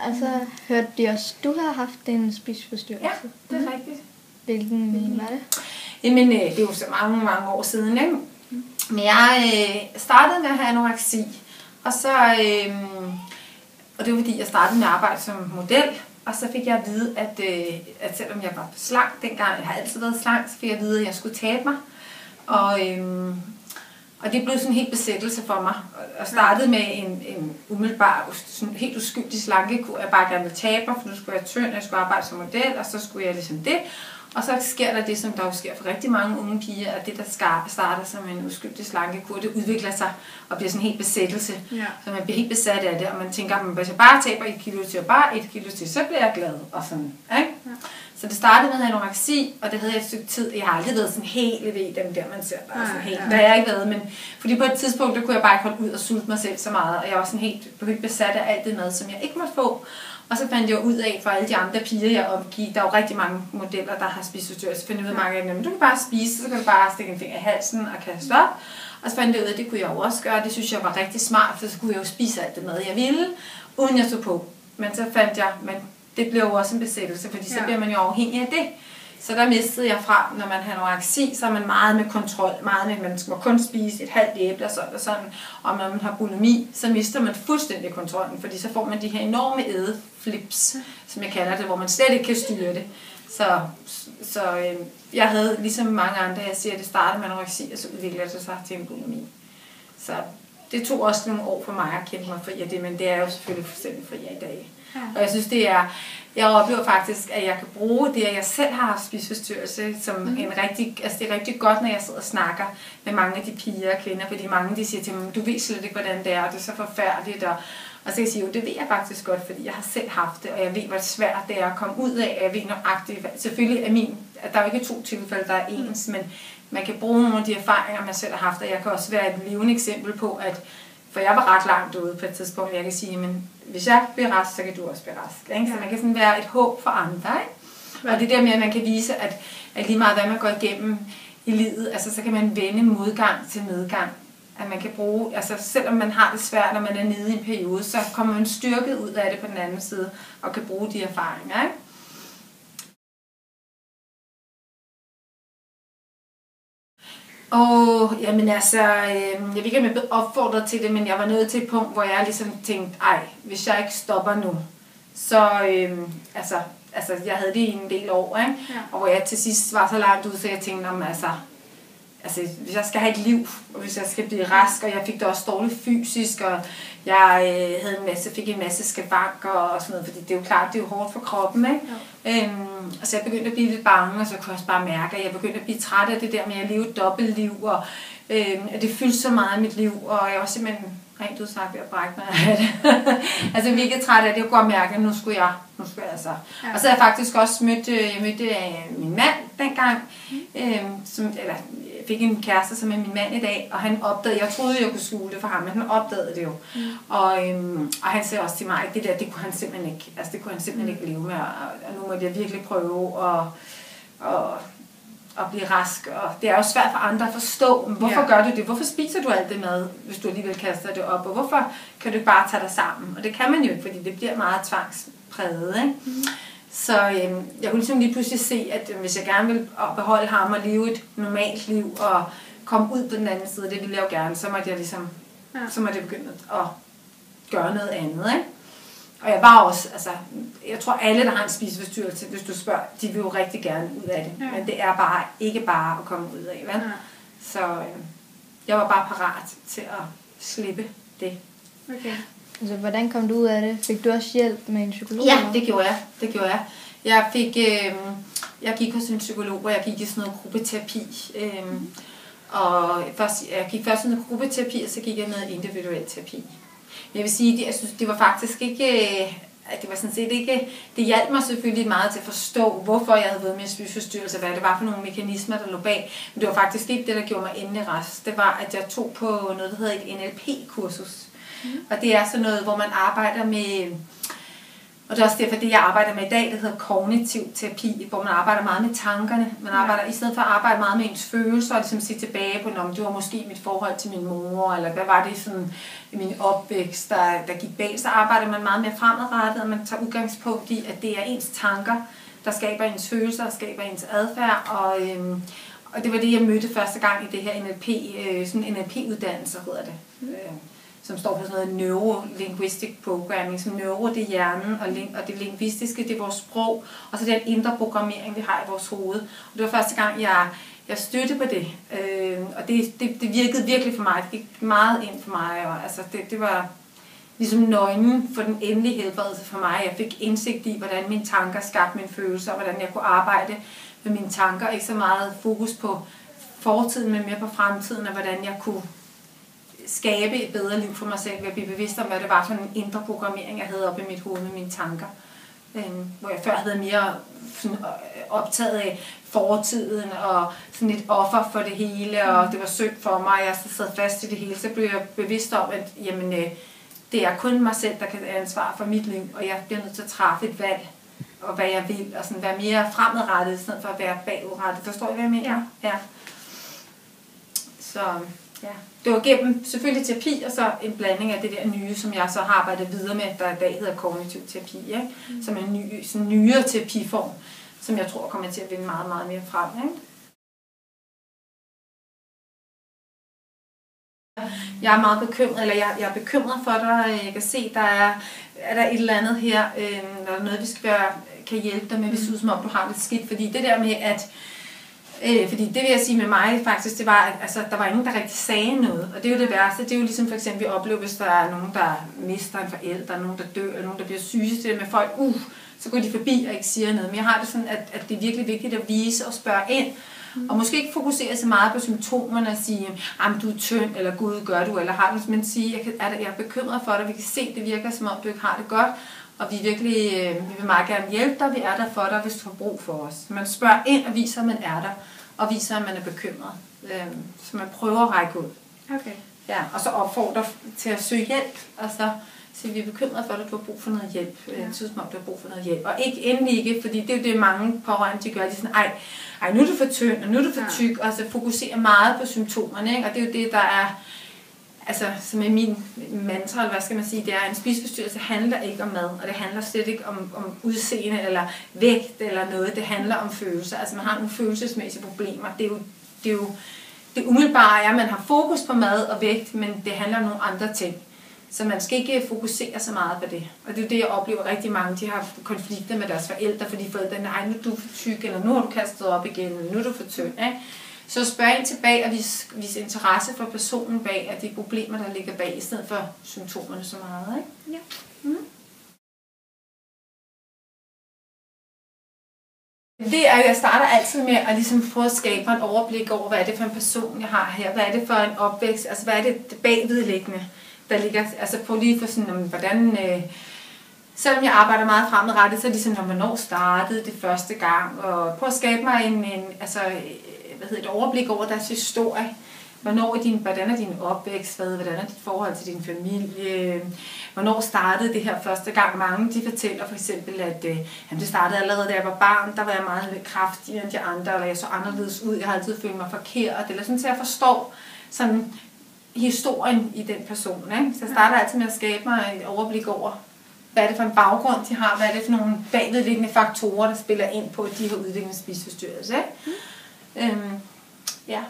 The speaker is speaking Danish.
Altså, hørte de også, du har haft en spiseforstyrrelse? Ja, det er rigtigt. Hvilken var det? Jamen, det er jo så mange år siden, ikke? Men jeg startede med at have anoreksi, og så, og det var fordi, jeg startede med at arbejde som model, og så fik jeg at vide, at selvom jeg var slank dengang, jeg har altid været slank, så fik jeg at vide, at jeg skulle tabe mig. Og det blev sådan en helt besættelse for mig, og startede med en umiddelbar, sådan helt uskyldig slankekur. Jeg bare gerne ville tabe mig, for nu skulle jeg tynd, jeg skulle arbejde som model, og så skulle jeg ligesom det. Og så sker der det, som der jo sker for rigtig mange unge piger, at det, der starter som en uskyldig slankekur, det udvikler sig og bliver sådan en helt besættelse. Ja. Så man bliver helt besat af det, og man tænker, at hvis jeg bare taber 1 kilo til, og bare 1 kilo til, så bliver jeg glad. Og sådan, ikke? Ja. Så det startede med anoreksi, og det havde jeg et stykke tid. Jeg har aldrig været sådan helt ved dem der, man ser bare sådan helt. Det har jeg ikke været, men fordi på et tidspunkt, der kunne jeg bare ikke holde ud og sulte mig selv så meget, og jeg var sådan helt besat af alt det mad, som jeg ikke måtte få. Og så fandt jeg ud af, for alle de andre piger, jeg omgik, der er jo rigtig mange modeller, der har spiseforstyrrelse, fandt jeg ud af mange af dem, du kan bare spise, så kan du bare stikke en finger i halsen og kaste op. Og så fandt jeg ud af, at det kunne jeg jo også gøre, det synes jeg var rigtig smart, for så kunne jeg jo spise alt det mad, jeg ville, uden jeg tog på. Men så fandt jeg, men det blev jo også en besættelse, fordi så bliver man jo afhængig af det. Så der mistede jeg fra, når man har anoreksi, så er man meget med kontrol, meget med, at man må kun spise et halvt æble og sådan. Og når man har bulimi, så mister man fuldstændig kontrollen, fordi så får man de her enorme ædeflips, som jeg kalder det, hvor man slet ikke kan styre det. Så jeg havde ligesom mange andre, jeg siger, at det startede med anoreksi, og så udviklede det sig til en bulimi. Så det tog også nogle år for mig at kæmpe mig fri af det, men det er jo selvfølgelig fuldstændig fri af i dag. Ja. Og jeg synes, jeg oplever faktisk, at jeg kan bruge det, at jeg selv har haft spiseforstyrrelse, som en rigtig, altså det er rigtig godt, når jeg sidder og snakker med mange af de piger og kvinder, fordi mange de siger til mig, du ved slet ikke, hvordan det er, og det er så forfærdeligt, og så kan jeg sige, jo, det ved jeg faktisk godt, fordi jeg har selv haft det, og jeg ved, hvor svært det er at komme ud af, og jeg ved nøjagtigt, selvfølgelig er at der er jo ikke 2 tilfælde, der er ens, men man kan bruge nogle af de erfaringer, man selv har haft, og jeg kan også være et levende eksempel på, at for jeg var ret langt ude på et tidspunkt, og jeg kan sige, men hvis jeg bliver rask, så kan du også blive rask. Ikke? Så man kan sådan være et håb for andre. Ikke? Og det der med, at man kan vise, at lige meget hvad man går igennem i livet, altså så kan man vende modgang til medgang. At man kan bruge, altså selvom man har det svært, når man er nede i en periode, så kommer man styrket ud af det på den anden side, og kan bruge de erfaringer. Ikke? Jamen altså, jeg ved ikke, om jeg blev opfordret til det, men jeg var nået til et punkt, hvor jeg ligesom tænkte, hvis jeg ikke stopper nu, så, altså, jeg havde det i en del år, ikke? Ja. Og hvor jeg til sidst var så langt ud, så jeg tænkte, altså, hvis jeg skal have et liv, og hvis jeg skal blive rask, og jeg fik det også dårligt fysisk, og jeg fik en masse skavanker og sådan noget, fordi det er jo klart, det er jo hårdt for kroppen, ikke? Ja. Og så jeg begyndte at blive lidt bange, og så kunne jeg også bare mærke, at jeg begyndte at blive træt af det der med at leve et dobbeltliv, og at det fyldte så meget af mit liv, og jeg var simpelthen rent udsagt ved at brække mig af det. Altså jeg virkelig træt af det, jeg kunne mærke, at nu skulle jeg så. Ja. Og så har jeg faktisk også mødte min mand dengang, jeg fik en kæreste, som er min mand i dag, og han opdagede, jeg troede, jeg kunne skjule det for ham, men han opdagede det jo. Og han sagde også til mig, at det kunne han simpelthen ikke, altså det kunne han simpelthen ikke leve med, og nu måtte jeg virkelig prøve at blive rask, og det er jo svært for andre at forstå, men hvorfor gør du det? Hvorfor spiser du alt det mad, hvis du alligevel kaster det op, og hvorfor kan du ikke bare tage dig sammen? Og det kan man jo ikke, fordi det bliver meget tvangspræget, ikke? Så jeg kunne ligesom lige pludselig se, at hvis jeg gerne vil beholde ham og leve et normalt liv og komme ud på den anden side, det ville jeg jo gerne, så måtte jeg ligesom, så måtte jeg begynde at gøre noget andet, ikke? Og jeg var også, altså, jeg tror alle, der har en spiseforstyrrelse, hvis du spørger, de vil jo rigtig gerne ud af det, men det er bare ikke bare at komme ud af, vel? Så jeg var bare parat til at slippe det. Okay. Altså, hvordan kom du ud af det? Fik du også hjælp med en psykolog? Ja, det gjorde jeg. Jeg gik hos en psykolog, og jeg gik i sådan noget gruppeterapi. Og jeg gik først i noget gruppeterapi, og så gik jeg noget individuel terapi. Jeg vil sige, jeg synes, det var faktisk ikke, det var sådan set ikke, det hjalp mig selvfølgelig meget til at forstå, hvorfor jeg havde været med spiseforstyrrelse, hvad det var for nogle mekanismer, der lå bag. Men det var faktisk ikke det, der gjorde mig endelig rask. Det var, at jeg tog på noget, der hedder et NLP-kursus. Og det er sådan noget, hvor man arbejder med Og det er også derfor, det jeg arbejder med i dag, det hedder kognitiv terapi, hvor man arbejder meget med tankerne. Man arbejder, i stedet for at arbejde meget med ens følelser, og ligesom se tilbage på, om det var måske mit forhold til min mor, eller hvad var det sådan i min opvækst, der gik bag, så arbejder man meget mere fremadrettet, og man tager udgangspunkt i, at det er ens tanker, der skaber ens følelser, der skaber ens adfærd, og det var det, jeg mødte første gang i det her NLP, sådan en NLP-uddannelse hedder det. Som står for sådan noget neuro-linguistic programming, som neuro, det er hjernen, og det lingvistiske, det er vores sprog, og så den indre programmering, vi har i vores hoved. Og det var første gang, jeg stødte på det, og det virkede virkelig for mig, det gik meget ind for mig, og altså det var ligesom nøglen for den endelige helbredelse for mig. Jeg fik indsigt i, hvordan mine tanker skabte mine følelser, og hvordan jeg kunne arbejde med mine tanker, ikke så meget fokus på fortiden, men mere på fremtiden, og hvordan jeg kunne skabe et bedre liv for mig selv, ved at blive bevidst om, hvad det var for en indre programmering, jeg havde oppe i mit hoved med mine tanker. Hvor jeg før havde været mere sådan optaget af fortiden, og sådan et offer for det hele, og det var synd for mig, og jeg sad fast i det hele. Så blev jeg bevidst om, at jamen, det er kun mig selv, der kan have ansvar for mit liv, og jeg bliver nødt til at træffe et valg, og hvad jeg vil, og sådan være mere fremadrettet, i stedet for at være bagudrettet. Forstår I, hvad jeg mener? Ja. Så ja, det var gennem selvfølgelig terapi, og så en blanding af det der nye, som jeg så har arbejdet videre med, der i dag hedder kognitiv terapi, ikke? Som er en sådan nyere terapiform, som jeg tror kommer til at vinde meget, meget mere frem. Ikke? Jeg er meget bekymret, eller jeg er bekymret for dig. Jeg kan se, er der et eller andet her, der er noget, vi kan hjælpe dig med, hvis du som om du har lidt skidt. Fordi det der med, at fordi det vil jeg sige med mig faktisk, det var, at altså, der var ingen, der rigtig sagde noget. Og det er jo det værste. Det er jo ligesom for eksempel, vi oplever, hvis der er nogen, der mister en forælder, nogen, der dør, eller nogen, der bliver syge. Så det med folk, så går de forbi og ikke siger noget. Men jeg har det sådan, at det er virkelig vigtigt at vise og spørge ind. Og måske ikke fokusere så meget på symptomerne og sige, at du er tynd, eller Gud gør du, eller har du, men sige, jeg er bekymret for dig, vi kan se, det virker som om du ikke har det godt, og vi vi vil meget gerne hjælpe dig, vi er der for dig, hvis du har brug for os. Man spørger ind og viser, at man er der, og viser, at man er bekymret. Så man prøver at række ud. Okay. Ja, og så opfordrer til at søge hjælp, og så siger vi er bekymrede for, at du har brug for noget hjælp. Jeg synes, at du har brug for noget hjælp. Og endelig ikke, fordi det er jo det, mange pårørende, de gør. De er sådan, ej, nu er du for tynd, og nu er du for tyk, og så fokuserer meget på symptomerne, ikke? Og det er jo det, der er, altså, som er min mantra, eller hvad skal man sige, det er, en spiseforstyrrelse handler ikke om mad, og det handler slet ikke om udseende, eller vægt, eller noget. Det handler om følelser. Altså, man har nogle følelsesmæssige problemer. Det er jo det umiddelbare er, at man har fokus på mad og vægt, men det handler om nogle andre ting. Så man skal ikke fokusere så meget på det. Og det er jo det, jeg oplever rigtig mange, de har konflikter med deres forældre, fordi forældrene, ej, nu er du for tyk, eller nu har du kastet op igen, eller nu er du for tynd. Ikke? Så spørg ind tilbage og vis interesse for personen bag, at de problemer, der ligger bag, i stedet for symptomerne så meget. Ikke? Ja. Det er, jeg starter altid med at ligesom prøve at skabe et overblik over, hvad er det for en person, jeg har her, hvad er det for en opvækst, altså hvad er det bagvedliggende, der ligger, altså på lige for sådan, hvordan, selvom jeg arbejder meget fremadrettet, så er det ligesom, hvornår startede det første gang, og prøve at skabe mig et overblik over deres historie. Hvordan er din opvækst, hvordan er dit forhold til din familie, hvornår startede det her første gang. Mange de fortæller for eksempel, at det startede allerede, da jeg var barn, der var jeg meget kraftigere end de andre, eller jeg så anderledes ud, jeg har altid følt mig forkert, eller sådan, så jeg forstår sådan historien i den person. Ikke? Så jeg starter altid med at skabe mig et overblik over, hvad er det for en baggrund, de har, hvad er det for nogle bagvedliggende faktorer, der spiller ind på, at de har udviklet en spiseforstyrrelse. Ja.